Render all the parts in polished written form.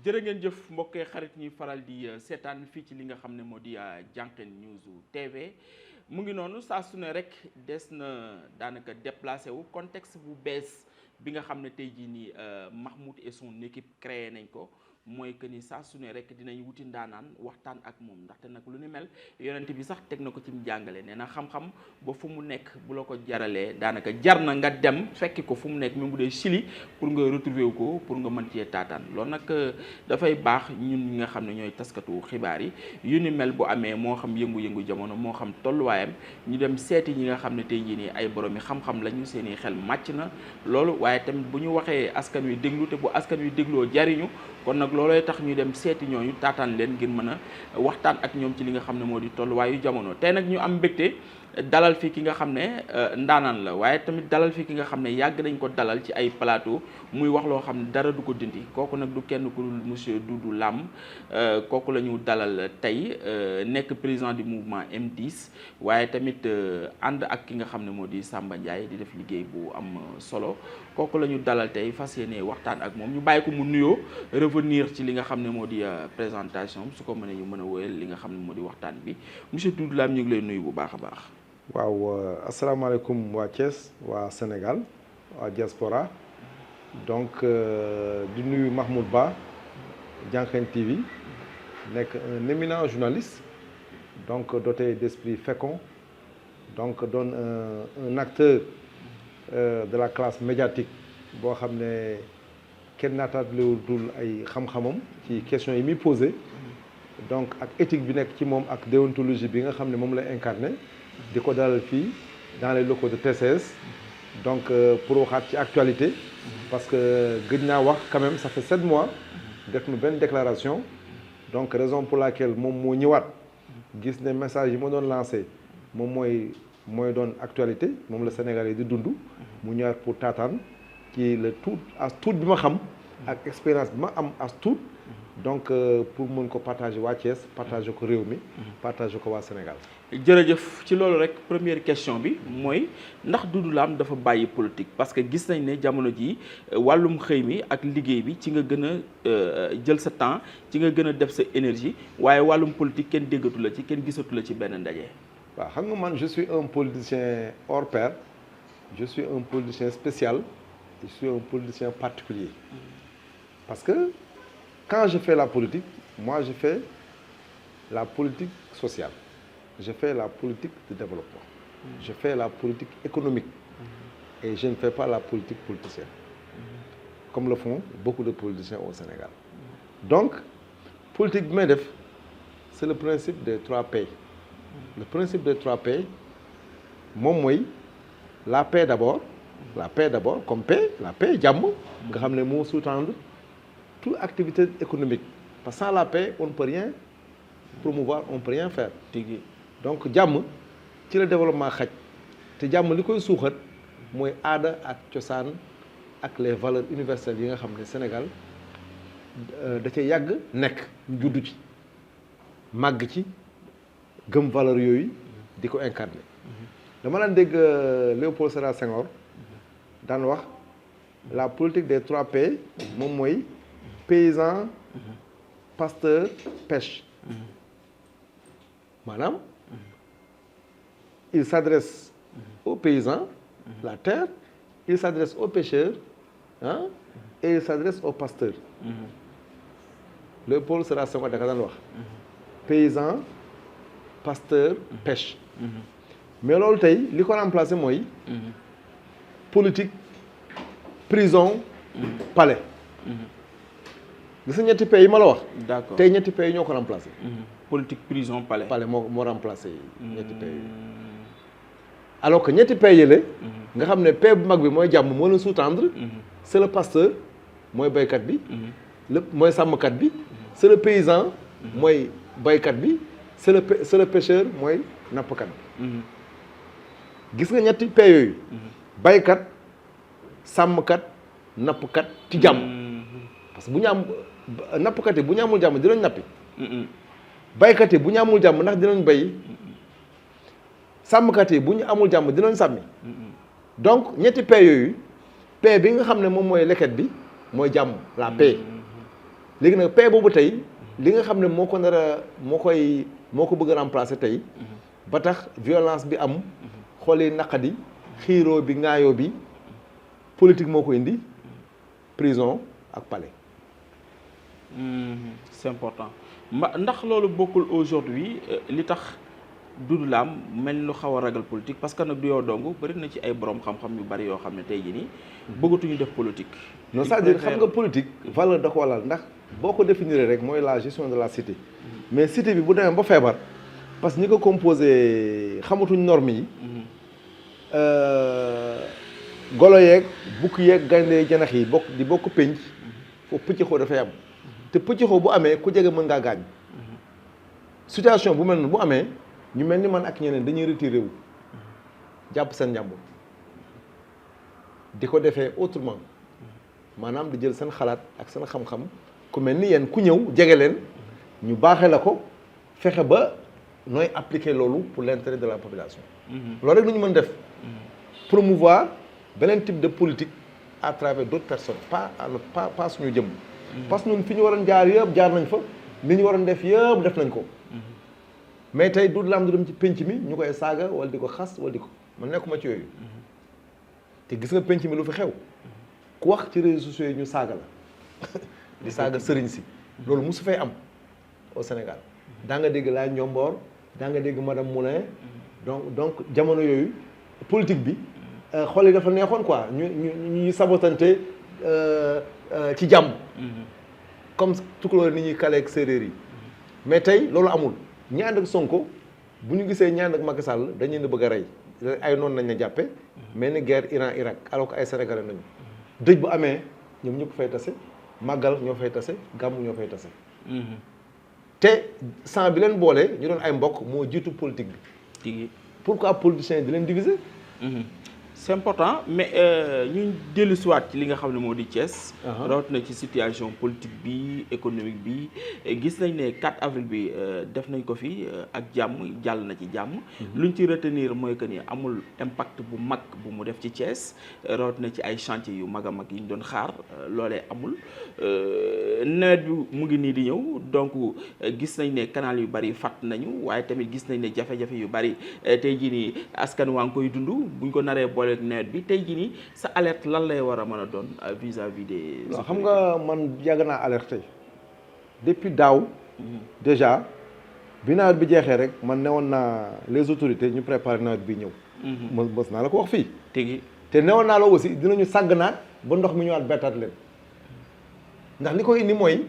jërë ngeen jëf mbokkee xarit ñi faral di seetaan fii ci li nga xam ne moo di Diankhène News TV mu ngi noonu saa su ne rek des na daanaka déplacé wu contexte bu bees bi nga xam ne tey jii nii Mahmoud et son équipe créé nañ ko mooy que ni saa su ne rek dinañ wuti ndaanaan waxtaan ak moom ndaxte nag lu ni mel yonent bi sax teg na ko ci jàngale nee na xam-xam ba fu mu nekk bu la ko jaralee daanaka jar na nga dem fekki ko fu mu nekk même bu dee Chili pour nga retrouver wu ko pour nga mën cee taataan loolu nag dafay baax ñun ñi nga xam ne ñooy taskatu xibaar yi yu ni mel bu amee moo xam yëngu-yëngu jamono moo xam tolluwaayam ñu dem seeti ñi nga xam ne tey jii nii ay borom yi xam-xam lañu seeni xel màcc na loolu waaye tamit bu ñu waxee askan wi déglu te bu askan wi dégloo jariñu kon nag loolooy tax ñu dem seeti ñooñu taataan leen ngir mën a waxtaan ak ñoom ci li nga xam ne moo di tolluwaayu jamono tey nag ñu am mbégte dalal fi ki nga xam ne ndaanaan la waaye tamit dalal fi ki nga xam ne yàgg nañ ko dalal ci ay plateau muy wax loo xam ne dara du ko dindi kooku nag du kenn ku dul monsieur Doudou Lam kooku la ñu dalal tey nekk président du mouvement M10 waaye tamit ànd ak ki nga xam ne moo di Samba Ndiaye di def liggéey bu am solo kooku la ñu dalal tey fas yéene waxtaan ak moom ñu bàyyi ko mu nuyoo revenir ci li nga xam ne moo di présentation su ko mënee ñu mën a wóyal li nga xam ne moo di waxtaan bi monsieur Doudou Lam ñu ngi lay nuyu bu baax a baax. waaw asalaamaaleykum waa Thiès waa Sénégal waa diaspora donc di nuyu Mahmoud Ba Diankhène TV nekk un éminent journaliste donc doté d'esprit fécond donc doon un acteur de la classe médiatique boo xam ne kenn naatablewul ay xam-xamam ci questions yi muy posé donc ak éthique bi nekk ci moom ak déontologie bi nga xam ne moom lay incarné di ko dalal fii dans les locaux de TCS donc pour waxaat ci actualité parce que gëj naa wax quand même ça fait 7 mois def nu benn déclaration donc raison pour laquelle moom moo ñëwaat gis ne message yi ma doon lancé moom mooy doon actualité moom la Sénégalais di dund mu ñëwaat pour taataan ci le tout as tuut bi ma xam ak expérience bi ma am as tuut donc pour mën ko partager waa Thiès partager ko réew mi partager ko waa Sénégal. jërëjëf ci loolu rek première question bi mooy ndax Doudou Lam dafa bàyyi politique parce que gis nañ ne jamono ji wàllum xëy mi ak liggéey bi ci nga gën a jël sa temps ci nga gën a def sa énergie waaye wàllum politique kenn déggatu la ci kenn gisatu la ci benn ndaje. waaw xam nga man je suis un politicien hors pair je suis un politicien spécial je suis un politicien particulier parce que quand je fais la politique moi je fais la politique sociale. Je fais la politique de développement. Je fais la politique économique. Et je ne fais pas la politique politicienne. Comme le font beaucoup de politiciens au Sénégal. Donc, politique bi may def, c'est le principe des 3 P. Le principe des 3 P, moom mooy la paix d'abord. La paix d'abord, comme paix, la paix jàmm nga xam ne moo sous-tendre toute activité économique. Parce que sans la paix, on ne peut rien promouvoir, on ne peut rien faire. Donc jàmm ci la développement xaj te jàmm li koy suuxat mooy aada ak cosaan ak les valeurs universelles yi nga xam ne Sénégal da ca yàgg nekk ñu juddu ci màgg ci gëm valeurs yooyu di ko incarner dama daan dégg Léopold Sédar Senghor daan wax la politique des 3 P moom mooy paysan pasteur pêche maanaam il s'adresse aux paysans, la terre, il s'adresse aux pêcheurs, hein, et il s'adresse aux pasteurs. Léopold Sédar Senghor da ka daan wax paysan pasteur pêche mais loolu tey li ko remplacé mooy politique prison palais gis nga ñetti pays yi ma la wax d'accord tey ñetti pays ñoo ko remplacé politique prison palais moo remplacé ñetti pays alors que ñetti pays yële nga xam ne pays bu mag bi mooy jàmm moo leen sous-tendre c'est le pasteur mooy baykat bi lépp mooy sàmmkat bi c'est le paysan mooy baykat bi c'est le pêcheur mooy nappkat bi gis nga ñetti pays yooyu baykat sàmmkat nappkat ci jàmm parce que bu ñu am nappkat yi bu ñu amul jàmm dinañ nappi baykat yi bu ñu amul jàmm ndax dinañ bay sàmmkat yi bu ñu amul jàmm dinañ sàmmi donc ñetti paix yooyu paix bi nga xam ne moom mooy leket bi mooy jàmm la paix léegi nag paix boobu tey li nga xam ne moo ko nar a moo ko bëgg a remplacer tey ba tax violence bi am xool yi naqadi xiiroo bi ŋaayoo bi politique moo ko indi prison ak palais. C'est important ndax loolu bokkul aujourd'hui li tax Doudou Lam mel lu xaw a ragal politique parce que nag du yow dong bëri na ci ay borom xam-xam yu bari yoo xam ne tey jii nii bëggatuñu def politique. non c'est-à-dire xam nga politique valeur da ko walal ndax boo ko définir rek mooy la gestion de la cité mais cité bi bu demee ba feebar parce que ñi ko composé xamatuñ normes yi. golo yeeg bukk yeeg gaynde janax yi bokk pénc foofu pëccëxoo dafay am te pëccëxoo bu amee ku jege mën ngaa gaañ situation bu mel noonu bu amee ñu mel ni man ak ñeneen dañuy retiré wu jàpp seen njàmbur di ko defee autrement maanaam di jël seen xalaat ak seen xam-xam ku mel ni yéen ku ñëw jege leen ñu baaxee la ko fexe ba nooy appliquer loolu pour l'intérêt de la population. loolu rek lu ñu mën def promouvoir beneen type de politique à travers d'autres personnes pas suñu jëm. parce que ñun fi ñu waroon jaar yëpp jaar nañ fa li ñu waroon def yëpp def nañ ko. mais tey Doudou Lam du dem ci penc mi ñu koy saaga wala di ko xas wala di ko man nekkuma ci yooyu. te gis nga penc mi lu fi xew. ku wax ci réseaux sociaux yi ñu saaga la di saaga sëriñ si. loolu mosu fay am au Sénégal. daa nga dégg laa Ndiomboor daa nga dégg madame Moulin. donc jamono yooyu politique bi. xool yi dafa neexoon quoi ñu sabotante ci jàmm. comme tukulóor ni ñuy kaleeg séeréer yi. mais tey loolu amul ñi ànd ak Sonko bu ñu gisee ñi ànd ak Macky Sall dañ leen di bëgg a rey ay noonu nañ la jàppe mais ni guerre Iran Irak alors que ay Sénégalais nañu. dëj bu amee ñoom ñëpp fay tase màggal ñoo fay tase gàmmu ñoo fay tase. te sang bi leen boole ñu doon ay mbokk moo jiitu politique bi. pourquoi politiciens di leen diviser. c'est important mais ñu dellu siwaat ci li nga xam ne moo di Thiès. rawatina ci situation politique bi économique bi gis nañ ne 4 avril bi def nañ ko fi ak jàmm jàll na ci jàmm. luñ ci retenir mooy que ni amul impact bu mag bu mu def ci Thiès rawatina ci ay chantier yu mag a mag yi ñu doon xaar loolee amul nawet bi mu ngi nii di ñëw donc gis nañ ne canal yu bari fatt nañu waaye tamit gis nañ ne jafe-jafe yu bari tey jii nii askan waa ngi koy dund buñ ko naree boole nawet bi tey jii nii sa alerte lan lay war a mën a doon vis-à-vis des. non xam nga man yàgg naa alerté depuis daaw. déjà bi nawet bi jeexee rek man newoon naa les autorités ñu préparer nawet bi ñëw. mës naa la ko wax fii. te newoon naa la aussi dinañu sàgg naat ba ndox mi ñëwaat bettaat leen ndax li koy indi mooy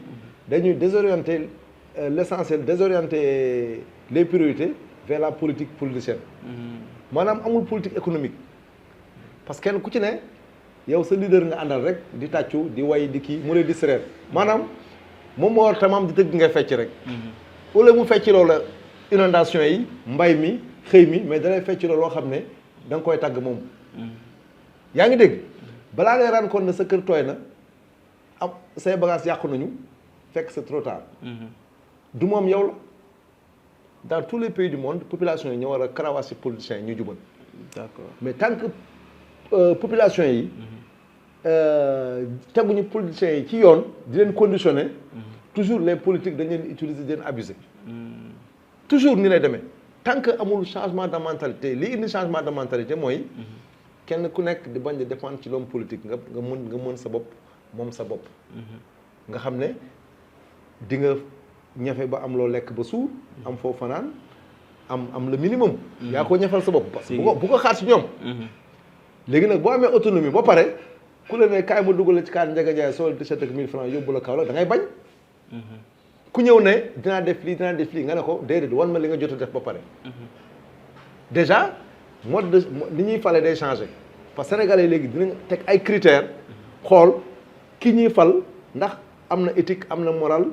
dañuy désorienter l'essentiel désorienter les priorités vers la politique politicienne. maanaam amul politique économique. parce que kenn ku ci ne yow sa leader nga àndal rek di tàccu di way di kii mu lay distraire maanaam moom moo war tamaam di tëgg nga fecc rek. wala mu fecc loolu la inondation yi mbay mi xëy mi mais dalay fecc loolu loo xam ne da nga koy tàgg moom. yaa ngi dégg balaa ngay rendre compte ne sa kër tooy na am say bagages yàqu nañu fekk c'est trop tard. du moom yow la dans tous les pays du monde population yi ñoo war a karawaasi politiciens yi ñu jubal. d'accord mais tant que population yi teguñu politiciens yi ci yoon di leen conditionner toujours les politiques dañ leen utiliser di leen abuser toujours ni lay demee tant que amul changement de mentalité li indi changement de mentalité mooy kenn ku nekk di bañ di dépendre ci l'homme politique nga mën sa bopp moom sa bopp nga xam ne di nga ñafe ba am loo lekk ba suur am foo fanaan am le minimum yaa ko ñafal sa bopp bu ko xaar ci ñoom léegi nag boo amee autonomie ba pare ku la ne kaay ma dugal ci kaar Ndiaga Ndiaye sol t-shirt ak 1000 francs yóbbu la kaw la da ngay bañ ku ñëw ne dinaa def lii nga ne ko déedéet wan ma li nga jot a def ba pare déjà mode de li ñuy fale day changé parce que sénégalais yi léegi dinañ teg ay critères xool ki ñuy fal ndax am na éthique am na moral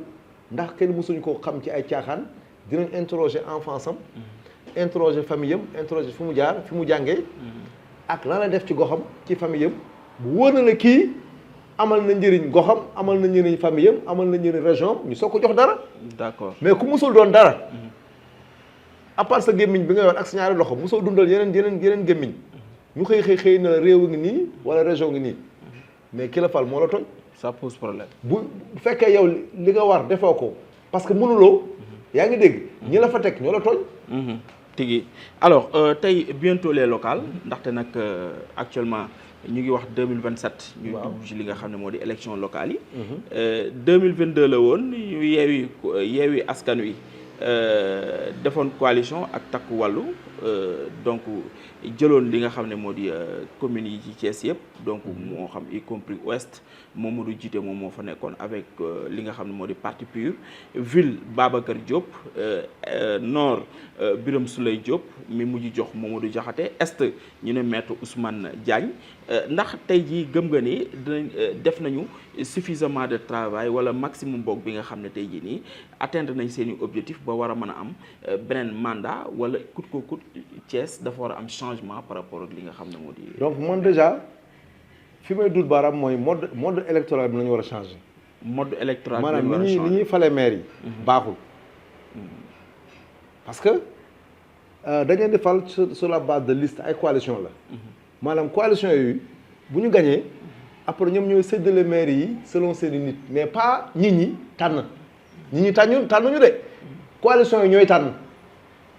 ndax kenn mësuñ ko xam ci ay caaxaan dinañ interroger enfance am interroger famille am interroger fi mu jaar fi mu jàngee ak lan la def ci goxam ci famille am bu wóor na ne kii amal na njëriñ goxam amal na njëriñ famille am amal na njëriñ région am ñu soog ko jox dara. d'accord mais ku musul doon dara à part sa gémmiñ bi nga yor ak sa ñaari loxo musoo dundal yeneen gémmiñ ñu xëy na réew ngi nii wala région ngi nii mais ki la fal moo la tooñ ça pose problème. bu fekkee yow li nga war defoo ko parce que mënuloo yaa ngi dégg ñi la fa teg ñoo la tooñ. tigi alors tey bientôt les locales ndaxte nag actuellement ñu ngi wax 2027. ñu dugg ci li nga xam ne moo di élection locale yi. 2022 la woon ñu yeewi askan wi defoon coalition ak takku wàllu donc jëloon li nga xam ne moo di communes yi ci Thiès yëpp donc moo xam y compris ouest Mamadou Djité moom moo fa nekkoon avec li nga xam ne moo di parti PUR ville Babacar Diop nord Birame Souleye Diop mi mujj jox Mamadou Diakhaté est ñu ne maître Ousmane Diagne ndax tey jii gëm nga ni dinañ def nañu suffisamment de travail wala maximum boog bi nga xam ne tey jii nii atteindre nañ seen i objectif ba war a mën a am beneen mandat wala coûte que coûte Thiès dafa war a am changement par rapport ak li nga xam ne moo di. donc man déjà fi may dul baaraam mooy mode électoral bi la ñu war a changer. mode électoral bi la ñu war a maanaam changer ni ñuy fale maire yi. baaxul parce que dañ leen di fal sur la base de liste ay coalition la. maanaam coalition yooyu bu ñu gañee après ñoom ñooy séddale maire yi selon seeni nit mais pas nit ñi tànn nit ñi tànnuñu de coalition yi ñooy tànn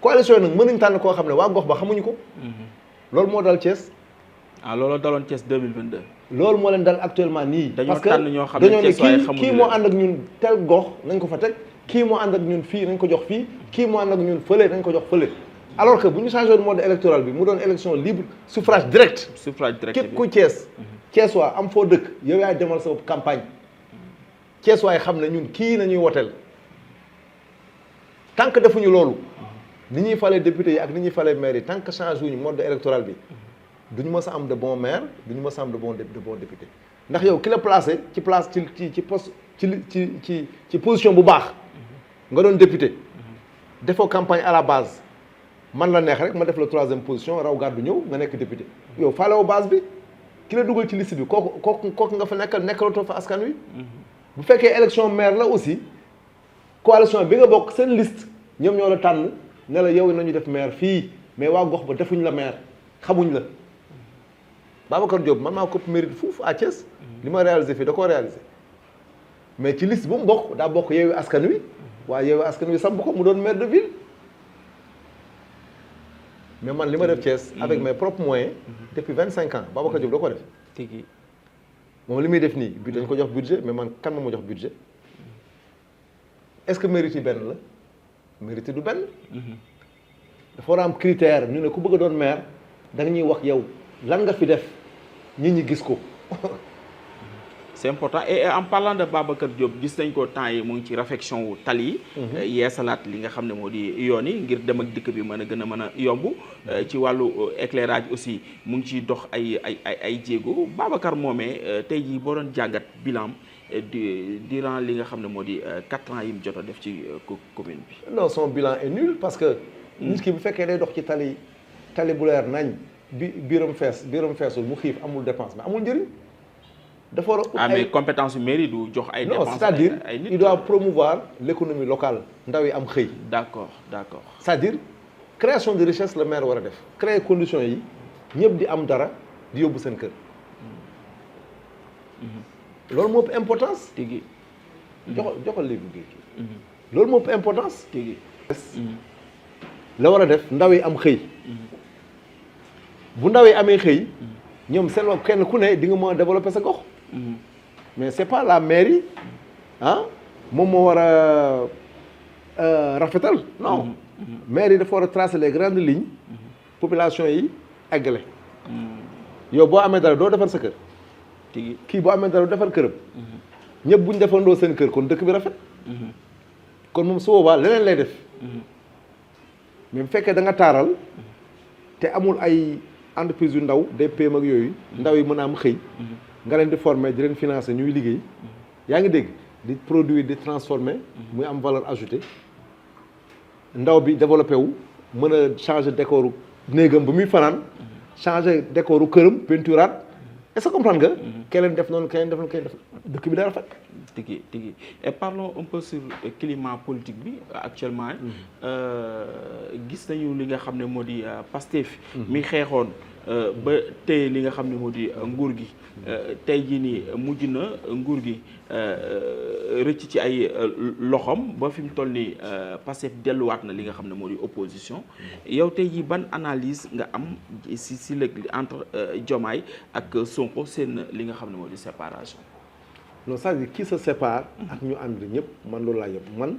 coalition yi nag mën nañu tànn koo xam ne waa gox ba xamuñu ko. loolu moo dal Thiès. loolu daloon Thiès 2022. loolu moo leen dal actuellement nii. dañoo tànn ñoo xam ne Thiès waaye xamuñu kii moo ànd ak ñun tel gox nañ ko fa teg kii moo ànd ak ñun fii nañ ko jox fii kii moo ànd ak ñun fële nañ ko jox fële. alors que bu ñu changé mode électoral bi mu doon élection libre suffrage direct. suffrage direct képp ku Thiès. Thiès waa am foo dëkk yow yaay demal sa campagne. Thiès waay xam ne ñun kii nañuy woteel tant que defuñu loolu. ni ñuy falee député yi ak ni ñuy falee maire yi tant que changé wuñu mode électoral bi duñu mës a am de bon maire duñu mës a am de bon député ndax yow ki la placé ci place ci poste ci position bu baax nga doon député defoo campagne à la base man la neex rek ma def la 3e position raw gàddu ñëw nga nekk député yow faalewoo base bi ki la dugal ci liste bi kooku nga fa nekkalatoo fa askan wi. bu fekkee élection maire la aussi coalition bi nga bokk seen liste ñoom ñoo la tànn ne la yow nañu def maire fii mais waa gox ba defuñ la maire xamuñ la. Babacar Diop man maa ko mérite fuuf à Thiès li ma réalisé fii da koo réalisé mais ci liste bu mu bokk daa bokk Yewwi Askan Wi waaye Yewwi Askan Wi samp ko mu doon maire de ville mais man li ma def Thiès avec mes propres moyens depuis 25 ans Babacar Diop da ko def tigi moom li muy def nii bi dañ ko jox budget mais man kan ma jox budget est-ce que mérite yi benn la mérite du benn dafa war a am critère ñu ne ku bëgg a doon maire da nga ñuy wax yow lan nga fi def nit ñi gis ko. c'est important et en parlant de Babacar Diop gis nañ ko temps yi mu ngi ci réfection wu tali yi yeesalaat li nga xam ne moo di yoon yi ngir dem ak dikk bi mën a gën a mën a yomb ci wàllu éclairage aussi mu ngi ciy dox ay jéego Babacar moomee tey jii boo doon jàngat bilan durant li nga xam ne moo di 4 ans yi mu jot a def ci commune bi. non son bilan est nul parce que nit ki bu fekkee day dox ci tali bu leer nañ biiram feesul mu xiif amul dépense mais amul njëriñ. dafa war a mais compétence yu mairie du jox ay dépenses. non c'est-à-dire il doit promouvoir l'économie locale ndaw yi am xëy. d'accord c'est-à-dire création de richesse la maire war a def créer conditions yi ñëpp di am dara di yóbbu seen kër. loolu moo ëpp importance. tigi joxal léegi gi loolu moo ëpp importance. tigi la war a def ndaw yi am xëy. bu ndaw yi amee xëy. ñoom seen bopp kenn ku ne di nga mën a développer sa gox. mais c'est pas la mairie moom moo war a rafetal non. mairie dafa war a tracer les grandes lignes. population yi eggale. yow boo amee dara doo defar sa kër. kii boo amee dara doo defar këram. ñëpp bu ñu defandoo seen kër kon dëkk bi rafet. kon moom su boobaa leneen lay def. mais bu fekkee da nga taaral te amul ay entreprise yu ndaw des PME ak yooyu ndaw yi mën a am xëy nga leen di former di leen financer ñuy liggéey yaa ngi dégg di produire di transformer muy am valeur ajoutée ndaw bi développé wu mën a changer décoru néegam ba muy fanaan changer décoru këram peinturaat est-ce que comprendre nga keneen def noonu keneen def noonu keneen def dëkk bi dara rafet tigi tigi et parlons un peu sur climat politique bi actuellement. gis nañu li nga xam ne moo di Pastef mi xeexoon ba tey li nga xam ne moo di nguur gi tey jii nii mujj na nguur gi rëcc ci ay loxoom ba fi mu toll nii Pastef delluwaat na li nga xam ne moo di opposition yow tey jii ban analyse nga am si le entre Diomaye ak Sonko seen li nga xam ne moo di séparation. non c'est-à-dire qui se sépare ak ñu ànd ñëpp man loolu laa yëpp man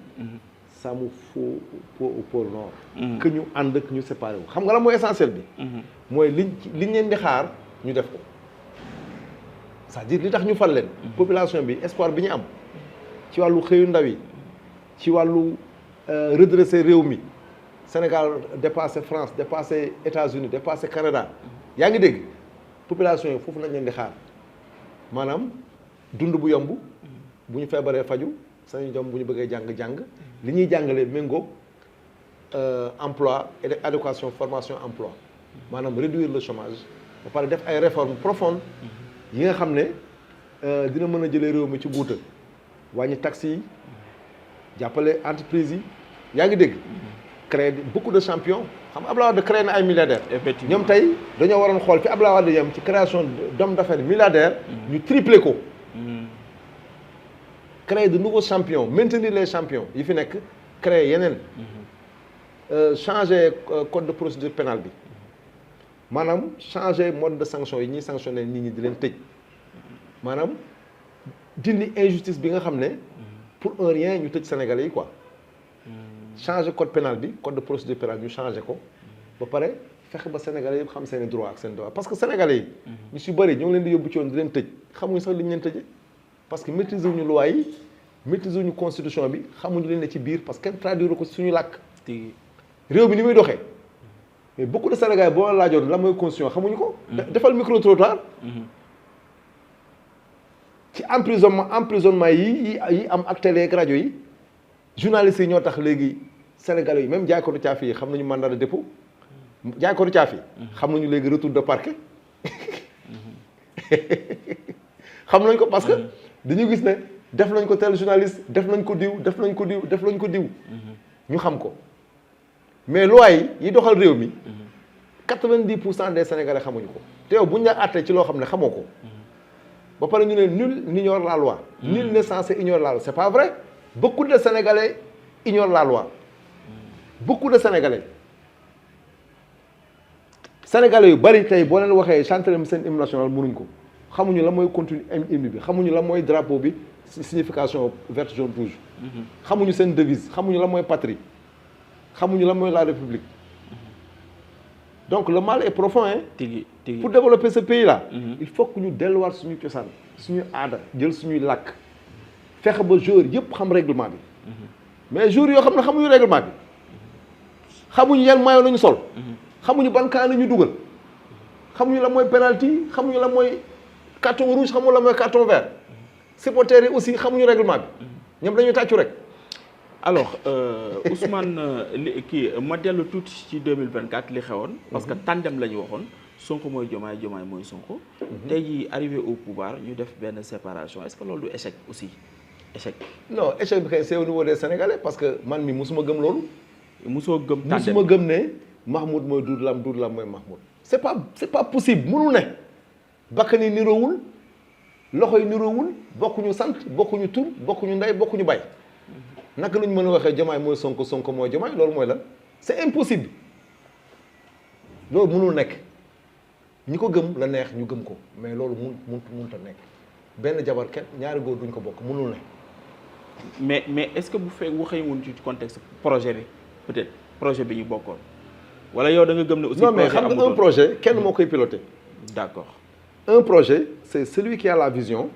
ça me faut au pôle nord que ñu ànd ak ñu séparé wu xam nga la mooy essentiel bi mooy liñ leen di xaar ñu def ko c'est-à-dire li tax ñu fal leen population bi espoir bi ñu am ci wàllu xëyu ndaw yi ci wàllu redresser réew mi Sénégal dépassé France dépassé États-Unis dépassé Canada yaa ngi dégg population yi foofu lañ leen di xaar maanaam dund bu yomb bu ñu feebaree faju sañu jom bu ñu bëggee jàng li ñuy jàngalee méngóog emploi éducation formation emploi maanaam réduire le chômage ba pare def ay réformes profondes yi nga xam ne dina mën a jëlee réew mi ci guuta wàññi taxes yi jàppale entreprise yi yaa ngi dégg créer beaucoup de champions xam nga Abdoulaye Wade créé na ay milliardaires ñoom tey dañoo waroon xool fi Abdoulaye Wade yem ci création d'hommes d'affaires milliardaires ñu tripler ko créer de nouveaux champions maintenir les champions yi fi nekk créer yeneen changer code de procédure pénale bi maanaam changer mode de sanction yi ñuy sanctionner nit ñi di leen tëj maanaam dindi injustice bi nga xam ne pour un rien ñu tëj Sénégalais yi quoi changer code pénal bi code de procédure pénale ñu changer ko ba pare fexe ba Sénégalais yëpp xam seen i droit ak seen droit parce que Sénégalais yi ñu si bëri ñoo ngi leen di yóbbu ci yoon di leen tëj xamuñu sax li ñu leen tëjee parce que maîtriser wuñu loi yi maîtriser wuñu constitution bi xamuñu leen ne ci biir parce que kenn traduire ko suñu làkk réew bi ni muy doxee mais beaucoup de Sénégalais boo laajoon la mooy constitution xamuñu ko defal micro trottoir ci emprisonnement yi am ak télé ak rajo yi journalistes yi ñoo tax léegi Sénégalais yi même jaaykatu caaf yi xam nañu mandat de dépôt jaaykatu caaf yi xam nañu léegi retour de parquet xam nañ ko parce que dañu gis ne def nañ ko tel journaliste def nañ ko diw def nañ ko diw def nañ ko diw ñu xam ko mais loi yi doxal réew mi 90% des Sénégalais xamuñu ko te yow buñ la àttee ci loo xam ne xamoo ko ba pare ñu ne nul n'ignore la loi nul n'est censé ignorer la loi c'est pas vrai beaucoup de Sénégalais ignorent la loi beaucoup de Sénégalais yu bari tey boo leen waxee chanter seen hymne national mënuñ ko xamuñu la mooy contenu hymne bi xamuñu la mooy drapeau bi signification vert jaune rouge xamuñu seen devise xamuñu la mooy patrie xamuñu la mooy la république donc le mal est profond hein pour développer ce pays là il faut que ñu delluwaat suñu cosaan suñu aada jël suñuy làkk fexe ba joueur yëpp xam règlement bi mais joueurs yoo xam ne xamuñu règlement bi xamuñu yan maillot lañu sol xamuñu ban camp la ñu dugal xamuñu la mooy penalty xamuñu la mooy carton rouge xamuñu la mooy carton vert supporters yi aussi xamuñu règlement bi ñoom dañuy tàccu rek. alors Ousmane kii ma dellu tuuti ci 2024 li xewoon. parce que tandem la ñu waxoon Sonko mooy Diomaye Diomaye mooy Sonko. tey jii arrivé au pouvoir ñu def benn séparation est-ce que loolu du échec aussi échec. non échec bi kay c'est au niveau des Sénégalais parce que man mi musuma gëm loolu. musoo gëm tandem musuma gëm ne Mahmoud mooy Doudou Lam mooy Mahmoud. c'est pas possible mënul ne. bakkan yi niroowul loxo yi niroowul bokkuñu sant bokkuñu tur bokkuñu ndey bokkuñu bay naka lañu mën a waxee Diomaye mooy Sonko Sonko mooy Diomaye loolu mooy lan c'est impossible loolu mënul nekk ñi ko gëm la neex ñu gëm ko mais loolu mënut a nekk benn jabar kenn ñaari góor duñ ko bokk mënul nekk. mais est-ce que bu fekk waxee woon ci contexte projet bi peut-être projet bi ñu bokkoon wala yow da nga gëm ne aussi. non mais xam nga un projet kenn moo koy piloter. d'accord. Un projet, c'est celui qui a la vision,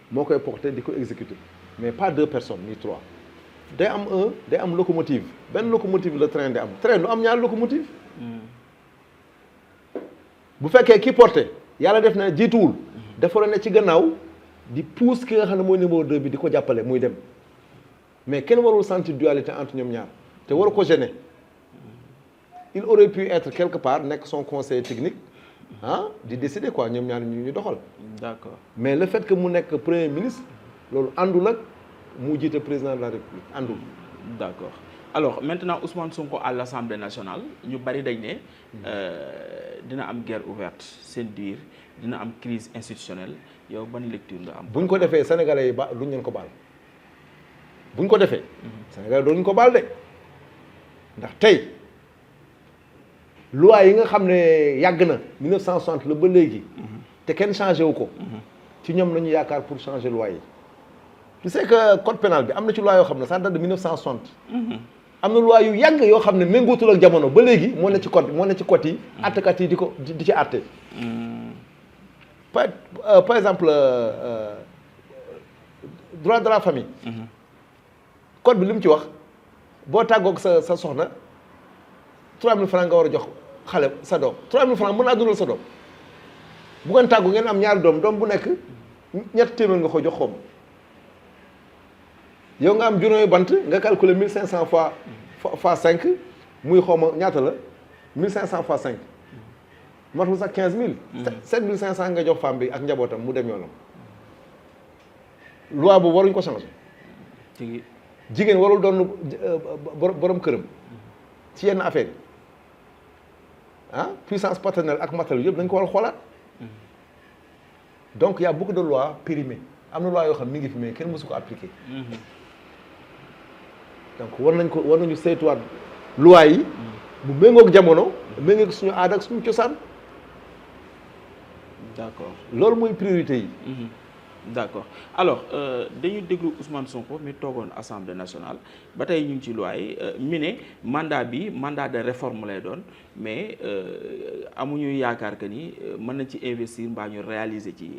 moo koy porter di ko exécuter mais pas 2 personnes ni 3 day am locomotive benn locomotive le train di am train du am ñaari locomotive bu fekkee ki porté yàlla def na jiituwul dafa ne ci gannaaw di pousse ki nga xam ne mooy numéro 2 bi di ko jàppale muy dem mais kenn warul sentir dualité entre ñoom ñaar te waru ko gêner il aurait pu être quelque part nekk son conseiller technique di décider quoi ñoom ñaar ñu doxal. d'accord mais le fait que mu nekk premier ministre loolu àndul ak mu jiite président de la République àndul. D'accord. Alors maintenant Ousmane Sonko à l'Assemblée nationale ñu bari dañ ne dina am guerre ouverte seen biir dina am crise institutionnelle yow ban lecture nga am. buñ ko defee sénégalais yi duñ leen ko baal buñ ko defee. sénégalais dooñu ko baal de ndax tey loi yi nga xam ne yàgg na 1960 la ba léegi. te kenn changé wu ko. ci ñoom nañu yaakaar pour changer loi yi. tu sais que code pénal bi am na ci loi yoo xam ne ça date de 1960. am na loi yu yàgg yoo xam ne méngootul ak jamono ba léegi moo ne ci code yi. àttekat yi di ci àtte. par exemple droit de la famille. code bi li mu ci wax boo tàggoog sa soxna 3000 francs nga war a jox xale sa doom 3000 francs mën naa dundal sa doom bu ngeen tàggu ngeen am ñaari doom bu nekk ñetti téeméer nga ko jox xoom yow nga am juróomi bant nga calculer 1500 fois 5 muy xawma ñaata la 1500 fois 5 matul sax 15000. 7500 nga jox femme bi ak njabootam mu dem yoonam loi boobu waruñ ko changer. jigéen warul doon borom këram ci yenn affaire yi puissance paternelle ak maternelle yëpp dañ ko war a xoolaat donc y a beaucoup de lois périmées am na loi yoo xam mi ngi fi mais kenn mësu ko appliquer. donc war nañu saytuwaat loi yi bu méngoog jamono méngoog suñu aada ak suñu cosaan. D'accord loolu mooy priorité yi. D'accord alors dañu déglu Ousmane Sonko mi toogoon Assemblée nationale ba tey ñu ngi ci loi yi mi ne mandat bi mandat de réforme lay doon mais amuñu yaakaar que ni mën nañ ci investir mbaa ñu réaliser ci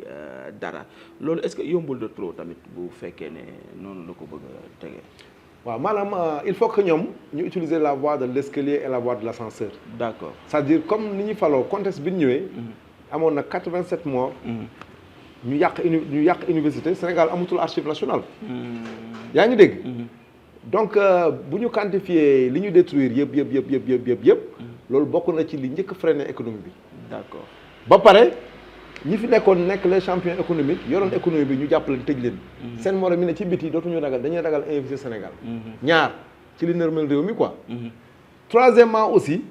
dara loolu est-ce que yombul de trop tamit bu fekkee ne noonu la ko bëgg a tegee. waaw maanaam il faut que ñoom ñu utiliser la voie de l'escalier et la voie de l'ascenseur. D'accord c'est-à-dire comme ni ñu faloo contexte bi ñu ñëwee. amoon na 87 morts. ñu yàq université Sénégal amatul archive nationale. yaa ngi dégg. donc bu ñu quantifier li ñu détruire yëpp. loolu bokk na ci li njëkk freiner économie bi. D'accord ba pare ñi fi nekkoon nekk les champions économiques yoroon économie bi ñu jàppale tëj leen. seen morom mi ne ci biti dootuñu ragal dañuy ragal investir Sénégal. ñaar ci li normal réew mi quoi. troisièmement aussi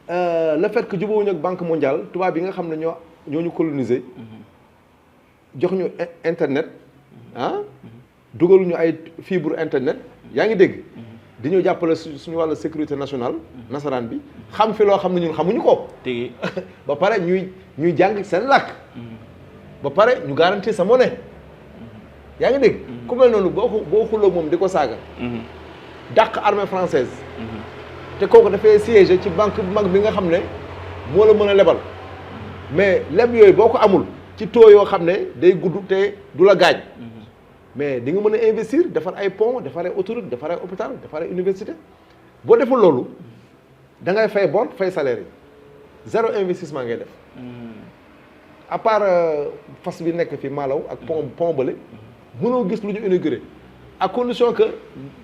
le fait que jubóowuñu ak banque mondiale tubaab yi nga xam ne ñoo ñu coloniser. jox ñu internet dugaluñu ay fibre internet yaa ngi dégg di ñu jàppale suñu wàllu sécurité nationale nasaraan bi xam fi loo xam ne ñun xamuñu ko. ba pare ñuy jàng seen làkk. ba pare ñu garantir sa monnaie. yaa ngi dégg. ku mel noonu boo xuloo moom di ko saaga. dàq armée française. te kooku dafay siéger ci banque bu mag bi nga xam ne moo la mën a lebal mais leb yooyu boo ko amul. ci taux yoo xam ne day gudd te du la gaañ. mais di nga mën a investir defar ay pont defar ay autoroute defar ay hôpital defar ay université boo deful loolu da ngay fay bor fay salaire yi zéro investissement ngay def. à part fas bi nekk fi Malaw ak pont bële mënoo gis lu ñu inauguré à condition que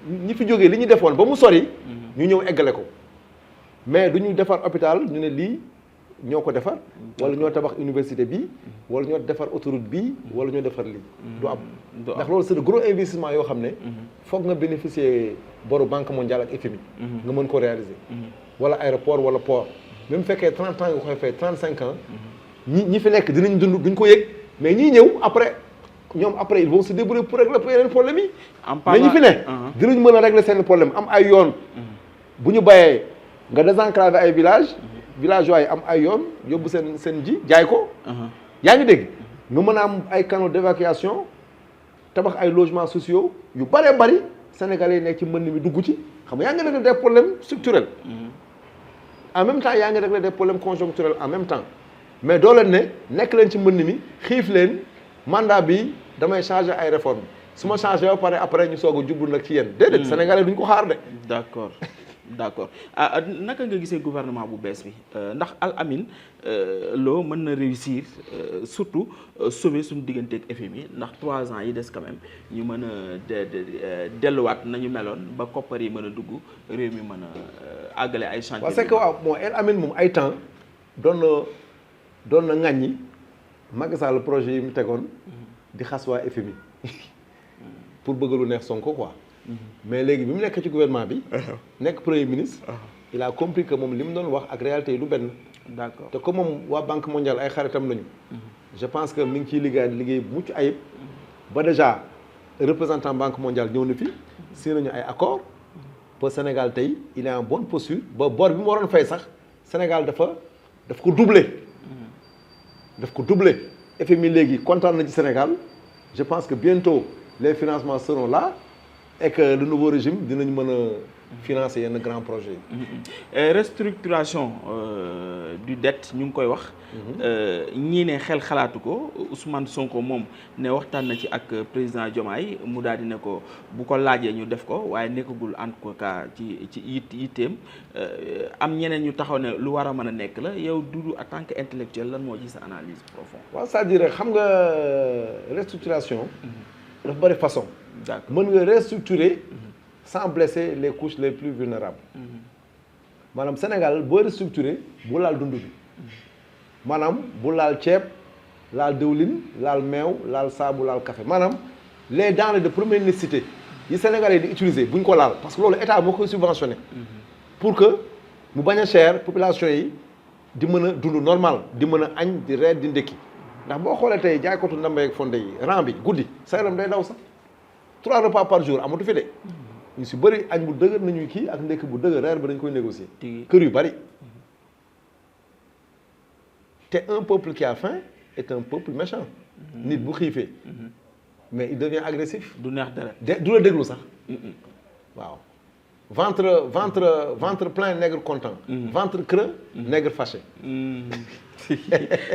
ñi fi jógee li ñu defoon ba mu sori. ñu ñëw eggale ko mais du ñu defar hôpital ñu ne lii. ñoo ko defar wala ñoo tabax université bii wala ñoo defar autoroute bii wala ñoo defar lii du am ndax loolu c'est de gros investissement yoo xam ne foog nga bénéficier boru banque mondiale ak FMI nga mën ko réaliser wala aéroport wala port même fekkee 30 ans nga koy fay 35 ans ñi fi nekk dinañ dund duñ ko yëg mais ñii ñëw après ñoom après ils vont se débrouiller pour régler yeneen problème yi mais ñi fi ne dinañ mën a régler seen problème am ay yoon bu ñu bayee nga désenclaver ay villageois yi am ay yoon yóbbu seen ji jaay ko. yaa ngi dégg nga mën a am ay canaux d'évacuation tabax ay logements sociaux yu bëree bëri sénégalais yi nekk ci mbënn mi dugg ci xam nga yaa ngi régler des problèmes structurels. en même temps yaa ngi régler des problèmes conjoncturels en même temps mais doo leen ne nekk leen ci mbënn mi xiif leen mandat bi damay changer ay réformes su ma changé ba pare après ñu soog a jublu nag ci yéen. déedéet sénégalais duñ ko xaar de. D'accord naka nga gisee gouvernement bu bees bi ndax Al Amine Lo mën na réussir surtout sauver suñu digganteeg FMI ndax 3 ans yi des quand même ñu mën a delluwaat nañu meloon ba koppar yi mën a dugg réew mi mën a àggale ay chantier. parce que waaw bon Al Amine moom ay temps doon na ŋàññi Macky Sall projet yi mu tegoon di xas waa FMI pour bëgg lu neex Sonko quoi. mais léegi bi mu nekk ci gouvernement bi. nekk premier ministre. il a compris que moom li mu doon wax ak réalité yi du benn. d'accord te comme moom waa Banque mondiale ay xaritam lañu. je pense que mi ngi ciy liggéey bu mucc ayib. ba déjà représentant Banque mondiale ñëw na fi. signé nañu ay accords. ba Sénégal tey il est en bonne posture ba bor bi mu waroon fay sax Sénégal daf ko doublé. daf ko doublé FMI léegi kontaan na ci Sénégal je pense que bientôt les financements seront là et que le nouveau régime dinañ mën a financer yenn grands projets yi. Restructuration du dette ñu ngi koy wax. ñii ne xel xalaatu ko Ousmane Sonko moom ne waxtaan na ci ak président Diomaye mu daal di ne ko bu ko laajee ñu def ko waaye nekkagul en tout cas ci yitteem am ñeneen ñu taxaw ne lu war a mën a nekk la yow Doudou en tant que intellectuel lan moo ci sa analyse profonde. waaw c'est-à-dire xam nga restructuration. dafa bëri façon. d'accord mën nga restructurer. sans blesser les couches les plus vulnérables. maanaam Sénégal boo restructurer bu laal dund bi. maanaam bu laal ceeb laal diwlin laal meew laal saabu laal café maanaam les denrées de première nécessité yi Sénégalais yi di utiliser bu ñu ko laal parce que loolu état moo koy subventionné. pour que mu bañ a cher population yi di mën a dund normal di mën a añ di reer di ndekki ndax boo xoolee tey jaaykatu ndambe ak fonde yi rang bi guddi sa yaram day daw sax 3 repas par jour amatu fi de. ñu si bëri añ bu dëgër nañuy kii ak ndekki bu dëgër reer bi dañ koy négocier. kër yu bëri. te un peuple qui a faim est un peuple méchant. nit bu xiifee. mais il devient agressif. du neex dara du la déglu sax. waaw ventre plein nègre content. ventre creux nègre fâché.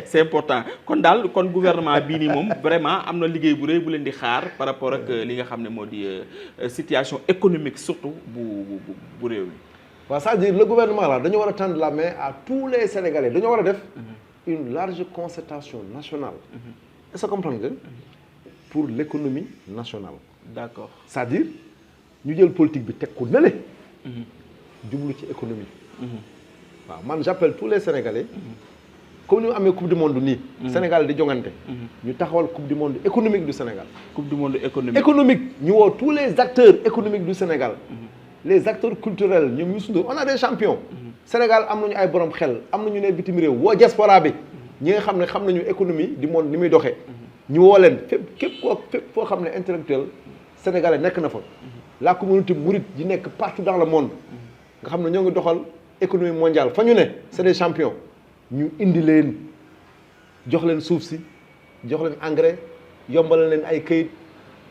c'est important kon daal kon gouvernement bii nii moom vraiment am na liggéey bu rëy bu leen di xaar par rapport ak li nga xam ne moo di situation économique surtout bu réew mi. waaw c'est-à-dire le gouvernement là dañu war a tendre la main à tous les Sénégalais dañoo war a def. une large concertation nationale. est-ce que comprendre nga pour l'économie nationale. d'accord c'est-à-dire ñu jël politique bi teg ko nële. jublu ci économie. waaw man j'appelle tous les Sénégalais. comme ni mu amee coupe du monde nii. Sénégal di jongante. ñu taxawal coupe du monde économique du Sénégal. coupe du monde économique. économique ñu woo tous les acteurs économiques du Sénégal. les acteurs culturels ñoom ñu sund on a des champions. Sénégal am nañu ay borom xel am nañu ne bitim réew woo diaspora bi ñi nga xam ne xam nañu économie du monde ni muy doxee. ñu woo leen fépp foo xam ne intellectuel sénégalais nekk na fa. la communauté mouride yi nekk partout dans le monde. nga xam ne ñoo ngi doxal économie mondiale fa ñu ne c'est des champions. ñu indi leen jox leen suuf si jox leen engrais yombalal leen ay këyit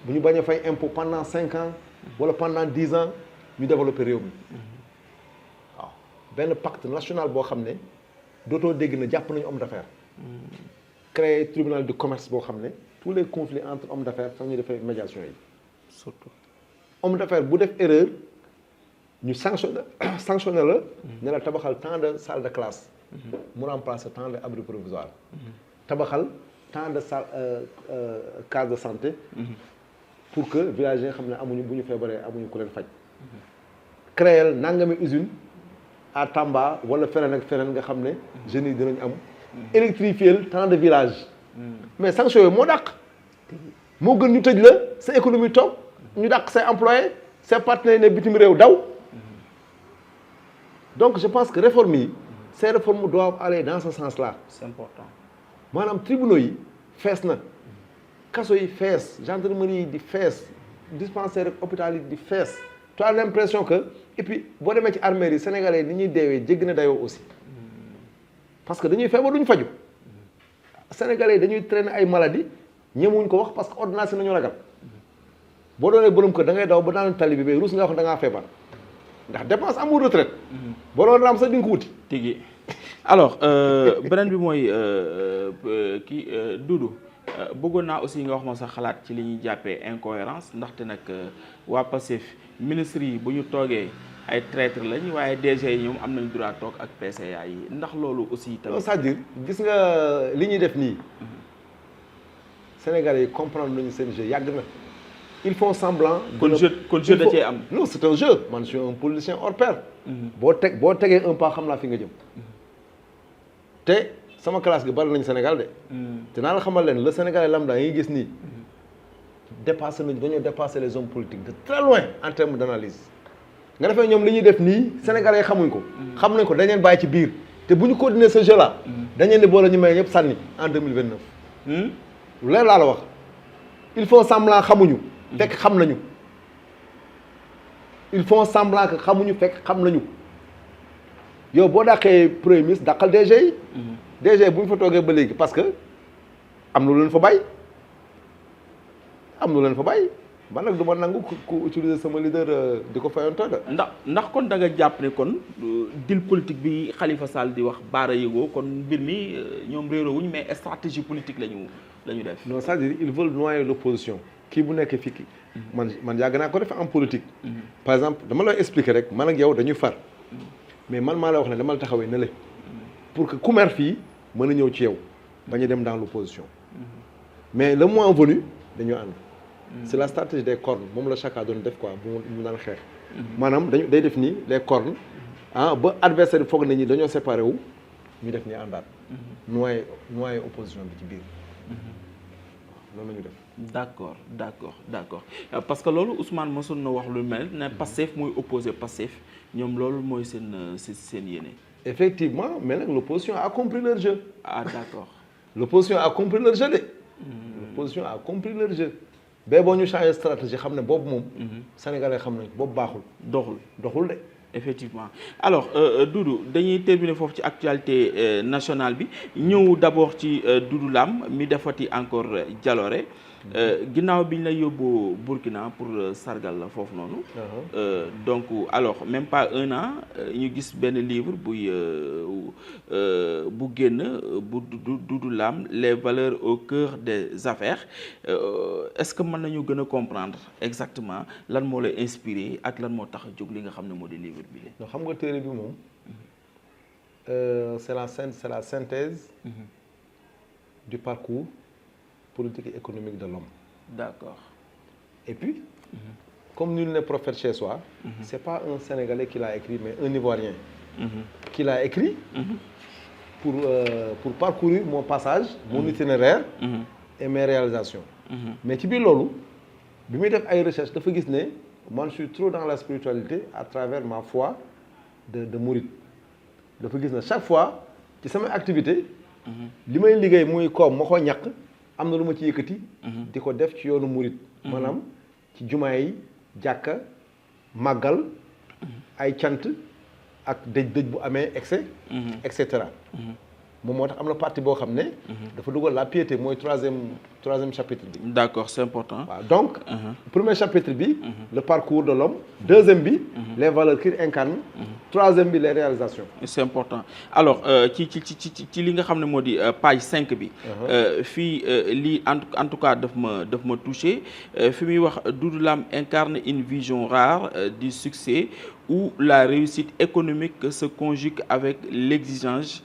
bu ñu bañ a fay impôt pendant 5 ans wala pendant 10 ans ñu développer réew mi waaw benn pacte national boo xam ne dootoo dégg na jàpp nañu homme d'affaires créer tribunal de commerce boo xam ne tous les conflits entre hommes d'affaires fa ñuy defee médiation yi surtout homme d'affaires bu def erreur ñu sanctionné la ne la tabaxal tant de salle de classe mu remplacer tant de abri provisoire tabaxal tant de salle case de santé pour que villages yi nga xam ne amuñu bu ñu feebaree amuñu ku leen faj créer nangami usine à Tamba wala feneen ak feneen nga xam ne jeunes yi dinañ am électrifier tant de villages mais sanction yooyu moo dàq moo gën ñu tëj la sa économie toog ñu dàq say employés say partenaires ne bitim réew daw donc je pense que réforme yi ces réformes doivent aller dans ce sens-là. C'est important. maanaam tribunaux yi fees na kaso yi fees gendarmerie yi di fees dispensaire ak hôpital yi di fees tu as l'impression que et puis boo demee ci armée yi sénégalais ni ñuy deewee jéggi na dayoo aussi parce que dañuy feebar duñu faju sénégalais dañuy traîner ay maladies ñemewuñ ko wax parce que ordonnance nañu ragal boo doonee borom kër da ngay daw ba daanu tali bi ba ruus nga wax da ngaa feebar ndax dépense amul retraite boo doon raam sax di nga ko wuti tigi alors beneen bi mooy Doudou bëggoon naa aussi nga wax ma sa xalaat ci li ñuy jàppee incohérence ndaxte nag waa Pastef ministre yi bu ñu toogee ay traître lañ waaye DG yi ñoom am nañ droit toog ak PCA yi ndax loolu aussi tamit c'est-à-dire gis nga li ñuy def nii Sénégalais yi comprendre nañu seen jeu yàgg na ils font semblant kon jeu da cee am non c'est un jeu man je suis un politicien hors pair boo tegee un pas xam naa fi nga jëm te sama classe gi bari nañu Sénégal de te naa la xamal leen le Sénégalais lambda yi gis nii dañoo dépassé les hommes politiques de très loin en termes d'analyse nga defee ñoom li ñuy def nii Sénégalais yi xamuñ ko. xam nañ ko dañ leen bàyyi ci biir te bu ñu continuer ce jeu là. dañ leen di boole ñu may ñëpp sànni en 2029. lu leer laa la wax ils font semblant xamuñu. fekk xam nañu. ils font semblant que xamuñu fekk xam nañu yow boo dàqee premier ministre dàqal DG yi. DG bu ñu fa toogee ba léegi parce que am na lu leen fa bàyyi man nag du ma nangu ku utiliser sama leader di ko fayantoo de. ndax kon da nga jàpp ne kon deal politique bi Khalifa Sall di wax baara yëgoo kon mbir mi ñoom réeroo wuñ mais stratégie politique la ñu def. non c'est-à-dire ils veulent noyer l'opposition kii bu nekkee fii kii man yàgg naa ko def en politique. par exemple dama lay expliquer rek man ak yow dañuy far mais man maa la wax ne dama la taxawee ne la pour que ku mer fii mën a ñëw ci yow bañ a dem dans l'opposition mais le moment venu dañoo ànd. c'est la stratégie des cornes moom la chacun doon def quoi mu daan xeex. maanaam day def nii les cornes ba adversaire bi foog nañ ñi dañoo séparé wu ñu def nii àndaat. noyer opposition bi ci biir. loolu la ñu def. d'accord parce que loolu Ousmane mosoon na wax lu mel ne Pastef mooy opposé Pastef ñoom loolu mooy seen yéene. effectivement mais nag l'opposition a compris leur jeu. D'accord. L'opposition a compris leur jeu de. L'opposition a compris leur jeu. boo ñu changé stratégie xam ne boobu moom. Sénégalais xam nañ boobu baaxul. doxul de. Effectivement alors Doudou dañuy terminer foofu ci actualité nationale bi ñëw d'abord ci Doudou Lam mi defati encore jaloore ginnaaw bi ñu la yóbbu Burkina pour sargal la foofu noonu. Donc alors même pas un an ñu gis benn livre bu génn bu Doudou Lam les valeurs au cœur des affaires est-ce que mën nañu gën a comprendre exactement lan moo lay inspiré ak lan moo tax a jóg li nga xam ne moo di livre bi la. xam nga téere bi moom c'est la synthèse du parcours politique et économique de l'homme. D'accord. Et puis, comme nul n'est prophète chez soi, c'est pas un Sénégalais qui l'a écrit, mais un Ivoirien qui l'a écrit pour parcourir mon passage, mon itinéraire et mes réalisations. Mais ci biir loolu bi muy def ay recherches dafa gis ne man je suis trop dans la spiritualité à travers ma foi de mouride. dafa gis ne chaque fois ci sama activité li may liggéey muy koom ma ko ñàkk am na lu ma ci yëkkati di ko def ci yoonu murit maanaam ci jumaa yi jàkka màggal ay cant ak dëj bu amee excès et cetera moom moo tax am na partie boo xam ne dafa dugal la piété mooy troisième chapitre bi. D'accord, c'est important. waaw donc premier chapitre bi le parcours de l'homme deuxième bi les valeurs qu'il incarne troisième bi les réalisations. C'est important alors ci li nga xam ne moo di page 5 bi fii lii en tout cas daf ma touché fi muy wax Doudou Lam incarne une vision rare du succès où la réussite économique se conjugue avec l'exigence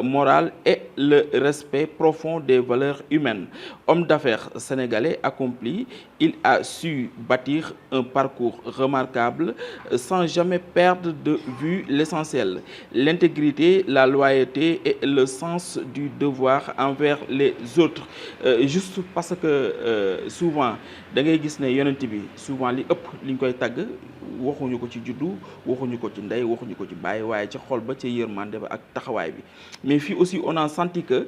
morale et le respect profond des valeurs humaines. Homme d'affaires sénégalais accompli, il a su bâtir un parcours remarquable sans jamais perdre de vue l'essentiel, l'intégrité, la loyauté et le sens du devoir envers les autres. Juste parce que souvent da ngay gis ne yonent bi souvent li ëpp li ñu koy tagg waxuñu ko ci juddu waxuñu ko ci ndey waxuñu ko ci baay waaye ci xol ba ca yërmande ba ak taxawaay bi mais fii aussi on a senti que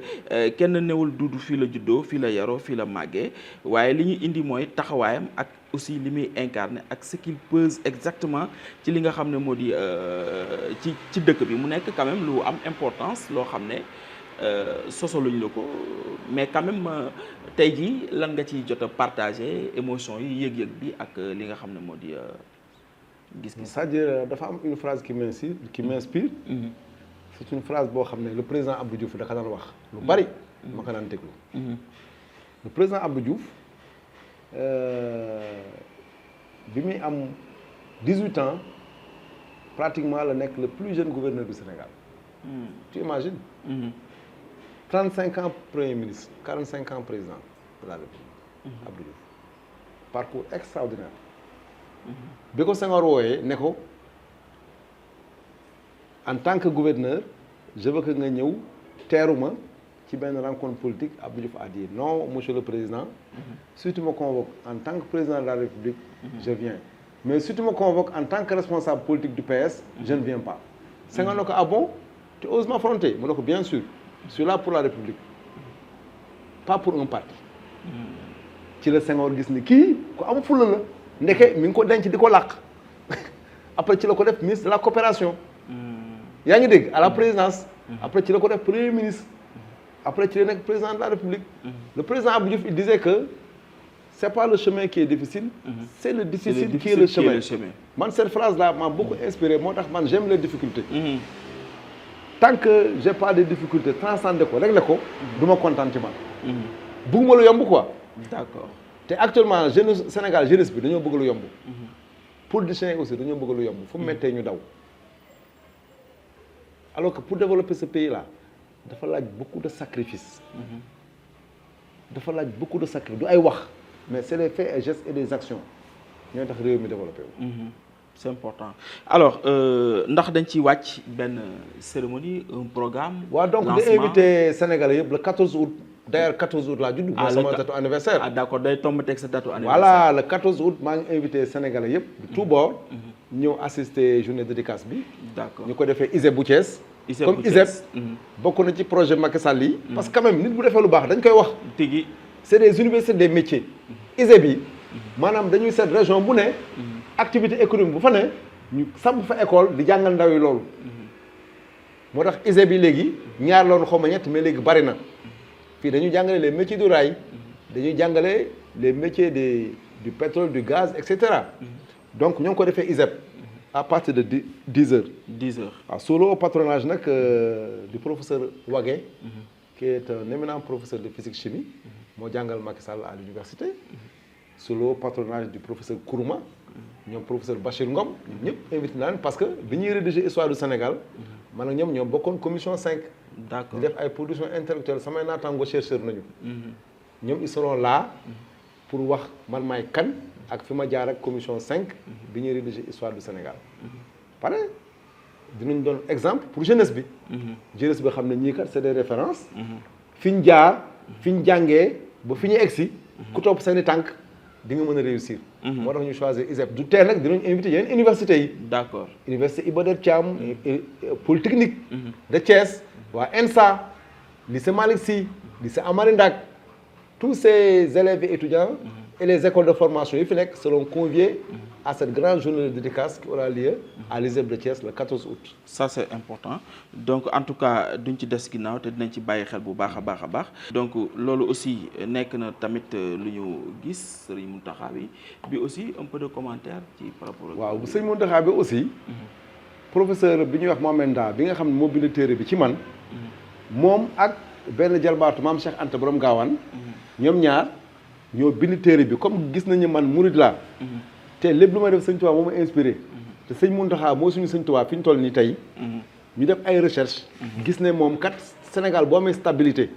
kenn newul Doudou fii la juddoo fii la yaroo fii la màggee waaye li ñu indi mooy taxawaayam ak aussi li muy incarné ak ce qu'il pèse exactement ci li nga xam ne moo di ci dëkk bi mu nekk quand même lu am importance loo xam ne sosoluñ la ko mais quand même tey jii lan nga ci jot a partagé émotion yi yëg-yëg bi ak li nga xam ne moo di gis-gis. C'est-à-dire dafa am une phrase qui m'inspire. C'est une phrase boo xam ne le président Abdou Diouf da ka daan wax lu bari ma ko daan déglu. Le président Abdou Diouf bi muy am 18 ans pratiquement la nekk le plus jeune gouverneur du Sénégal. Tu imagines. 35 ans premier ministre 45 ans président de la République. Abdou Diouf parcours extraordinaire. bi ko Senghor wooyee ne ko en tant que gouverneur je veux que nga ñëw teeru ma ci benn rencontre politique Abdou Diouf a dit non monsieur le président si tu me convoques en tant que président de la République je viens mais si tu me convoques en tant que responsable politique du PS je ne viens pas Senghor ne ko ah bon tu oses m'affronter mu ne ko bien sûr je suis là pour la République pas pour un parti ci la Senghor gis ni kii ko am fulla la ndeke mi ngi ko denc di ko làq après ci la ko def ministre de la coopération yaa ngi dégg à la présidence après ci la ko def premier ministre après ci la nekk président de la République le président Abdou Diouf il disait que c'est pas le chemin qui est difficile c'est le difficile qui est le chemin man cette phrase là m'a beaucoup inspiré moo tax man j'aime les difficultés tant que j'ai pas de difficultés transcender ko régler ko du ma kontaan ci man bëgguma lu yomb quoi d'accord te actuellement jeune Sénégal jeunesse bi dañoo bëgg lu yomb politiciens yi aussi dañoo bëgg lu yomb fu mu mettee ñu daw alors que pour développer ce pays là dafa laaj beaucoup de sacrifices dafa laaj beaucoup de sacrifices du ay wax mais c'est des faits et gestes et des actions ñooy tax réew mi développé wu c'est important alors ndax dañ ci wàcc benn cérémonie un programme waaw donc di invité Sénégalais yëpp le 14 août d'ailleurs 14 août laa judd mooy sama date anniversaire d'accord day tombe teg sa date anniversaire voilà le 14 août maa ngi invité Sénégalais yëpp de tous bords ñëw assister journée dédicace bi d'accord ñu ko defee ISEP bu Thiès comme ISEP bokk na ci projet Macky Sall yi parce que quand même nit bu defee lu baax dañ koy wax tigi c'est des universités des métiers ISEP yi maanaam dañuy seet région bu ne activité économique bu fa ne ñu samp fa école di jàngal ndaw yi loolu moo tax ISEP yi léegi ñaar loonu xaw ma ñett mais léegi bari na fii dañuy jàngale les métiers du rail dañuy jàngale les métiers du pétrole du gaz et cetera donc ñoo ngi ko defee ISEP à partir de 10 heures. 10 heures waaw sous le patronage nag du professeur Wagué qui est un éminent professeur de physique chimie moo jàngal Macky Sall à l'université sous le patronage du professeur Kourouma ñoom professeur Bachir Ngom ñëpp invité naa leen parce que bi ñuy rédiger histoire du Sénégal man ak ñoom ñoo bokkoon commission 5 d'accord di def ay production intellectuelle samay naataango chercheur nañu ñoom ils seront là pour wax man maay kan ak fi ma jaar ak commission 5 bi ñuy rédiger histoire du Sénégal pare dinañ doon exemple pour jeunesse bi jeunesse bi xam ne ñii kat c'est des références fi ñu jaar fi ñu jàngee ba fi ñu egsi ku topp seeni tànk di nga mën a réussir moo tax ñu choisir ISEP du tee nag dinañ invité yeneen universités yi d'accord université Iba Der Thiam Polytechnique de Thiès waa ENSA lycée Malick Sy lycée Amary Ndack tous ces élèves et étudiants et les écoles de formation yi fi nekk seront conviés à cette grande journée de dédicace qui aura lieu à l'ISEP de Thiès le 14 août. Ça c'est important donc en tout cas duñ ci des ginnaaw te dinañ ci bàyyi xel bu baax a baax a baax donc loolu aussi nekk na tamit lu ñu gis Serigne Mountakha bi aussi un peu de commentaire ci par rapport ak. waaw Serigne Mountakha bi aussi. professeur bi ñuy wax Mohamed Nda bi nga xam ne moo bind téere bi ci man. moom ak benn jalbaatu maam Cheikh Anta borom gaawaan. ñoom ñaar ñoo bind téere bi comme gis nañu man murid laa. te lépp lu may def sëñ Tuubaa moo ma inspiré. te sëñ Mountakha moo suñu sëñ Tuubaa fi ñu toll nii tey. ñu def ay recherche gis ne moom kat Sénégal boo amee stabilité.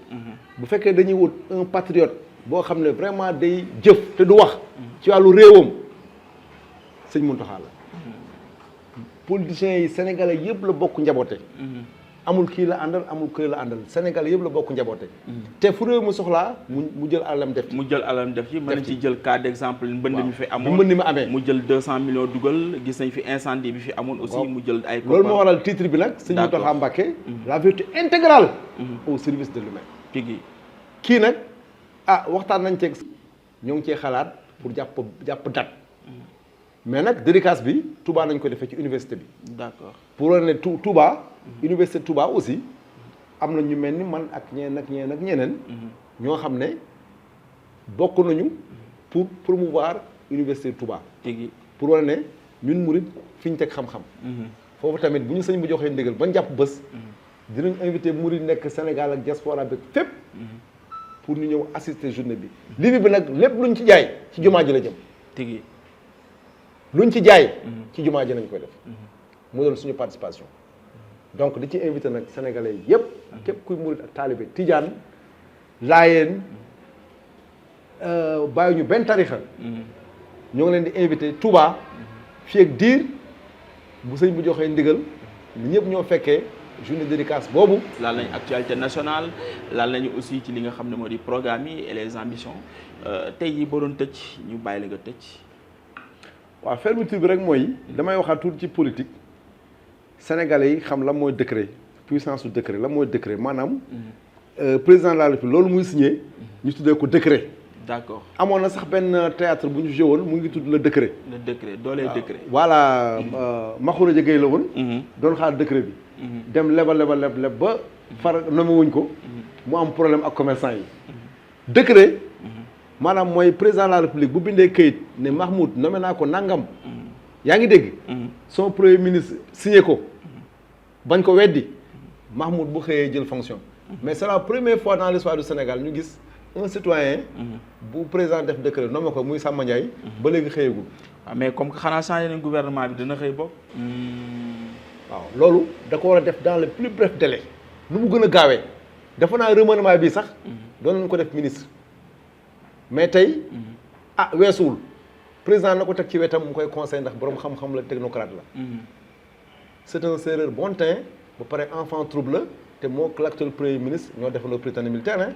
bu fekkee dañuy wut un patriote boo xam ne vraiment day jëf te du wax. ci wàllu réewam sëñ Mountakha la. politiciens yi sénégalais yëpp la bokk njaboote. amul kii la àndal amul kii la àndal sénégalais yëpp la bokk njaboote. te fu réew mu soxlaa mu jël alalam def ci. mu jël alalam def ci mën nañ ci jël cas d'exemple mbënd mi fi amoon mbënd mi amee mu jël 200 millions dugal gis nañ fi incendie bi fi amoon aussi mu jël ay loolu moo waral titre bi nag sëñ Mountakha Mbacké la vertu intégrale au service de l'humain tigi kii nag waxtaan nañ ceeg ñoo ngi cee xalaat pour jàpp date mais nag dédicace bi Touba nañ ko defee ci université bi d'accord pour wane ne Touba université Touba aussi am na ñu mel ni man ak ñeneen ñoo xam ne bokk nañu pour promouvoir université Touba tigi pour wane ne ñun murid fi ñu teg xam-xam foofu tamit bu ñu sëñ bu joxee ndigal ba jàpp bés dinañ invité murid nekk Sénégal ak diaspora bi fépp pour ñu ñëw assister journée bi livre bi nag lépp luñ ci jaay ci jumaa ji la jëm tigi luñ ci jaay ci jumaa ji lañ koy def mu doon suñu participation donc di ci invité nag sénégalais yëpp képp kuy murid ak taalibe tijaan laayeen bàyyi ñu benn tarixa ñoo ngi leen di invité Touba fii ak diir bu sëñ bu joxee ndigal ñëpp ñoo fekkee journée dédicace boobu. laal nañu actualité nationale laal nañu aussi ci li nga xam ne moo di programme yi et les ambitions tey yi boo doon tëj ñu bàyyi la nga tëj. waaw fermeture bi rek mooy damay waxaat tuuti ci politique sénégalais yi xam la mooy décret puissance su décret la mooy décret maanaam président de la République loolu muy signé ñu tuddee ko décret. d'accord amoon na sax benn théâtre bu ñu joué woon mu ngi tudd le décret. le décret doolee décret. voilà Makhoury Gueye la woon. doon xaar décret bi. dem leb ba far nommé wuñ ko. mu am problème ak commerçant yi. décret. maanaam mooy président de la République bu bindee këyit ne Mahmoud nommé naa ko nangam. yaa ngi dégg. son premier ministre signé ko. bañ ko weddi Mahmoud bu xëyee jël fonction. mais c'est la première fois dans l'histoire du Sénégal ñu gis un citoyen. bu président def décret nommé ko muy Samba Ndiaye. ba léegi xëyagul. waaw mais comme que xanaa changé nañ gouvernement bi dina xëy bopp. waaw loolu da ko war a def dans le plus bref délai. nu mu gën a gaawee. dafa naa remaniement bi sax. doon nañu ko def ministre. mais tey weesuwul président na ko teg ci wetam mu koy conseil ndax borom xam-xam la technocrate la. c'est un sérère bon teint ba pare enfant trouble la te moo l'actuel premier ministre ñoo defaloo Prytanée militaire hein.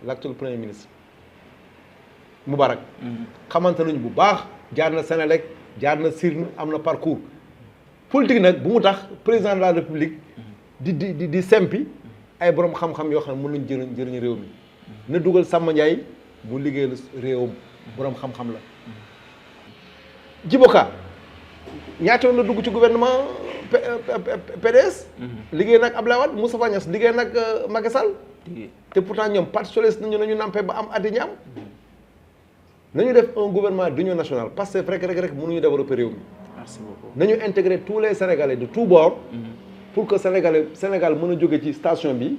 l'actuel premier ministre Moubarak. xamante nañu bu baax jaar na Sénélec jaar na Sirne am na parcours. politique nag bu mu tax président de la République di sempi ay borom xam-xam yoo xam ne mën nañu jëriñ réew mi na dugal Samba Ndiaye mu liggéeyal réewam borom xam-xam la. Djibo Ka ñaata yoon la dugg ci gouvernement PDS. liggéey nag Abdoulaye Wade Moustapha Niasse liggéey nag Macky Sall. te pourtant ñoom parti socialiste nañu nampé ba am addi ñaam. nañu def un gouvernement d'union nationale parce que rek mënuñu développer réew mi. merci beaucoup nañu intégrer tous les Sénégalais de tous bords. pour que Sénégal mën a jóge ci station bi.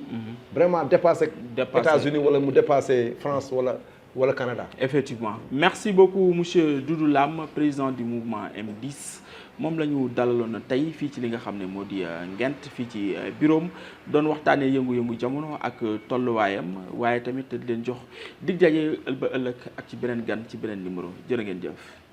vraiment dépasser États-Unis wala mu dépasser France wala Canada. effectivement merci beaucoup monsieur Doudou Lam président du mouvement M10 moom la ñu dalaloon tey fii ci li nga xam ne moo di Ngent fii ci bureau am doon waxtaanee yëngu-yëngu jamono ak tolluwaayam waaye tamit di leen jox dig daje ba ëllëg ak ci beneen gan ci beneen numéro jërë ngeen jëf.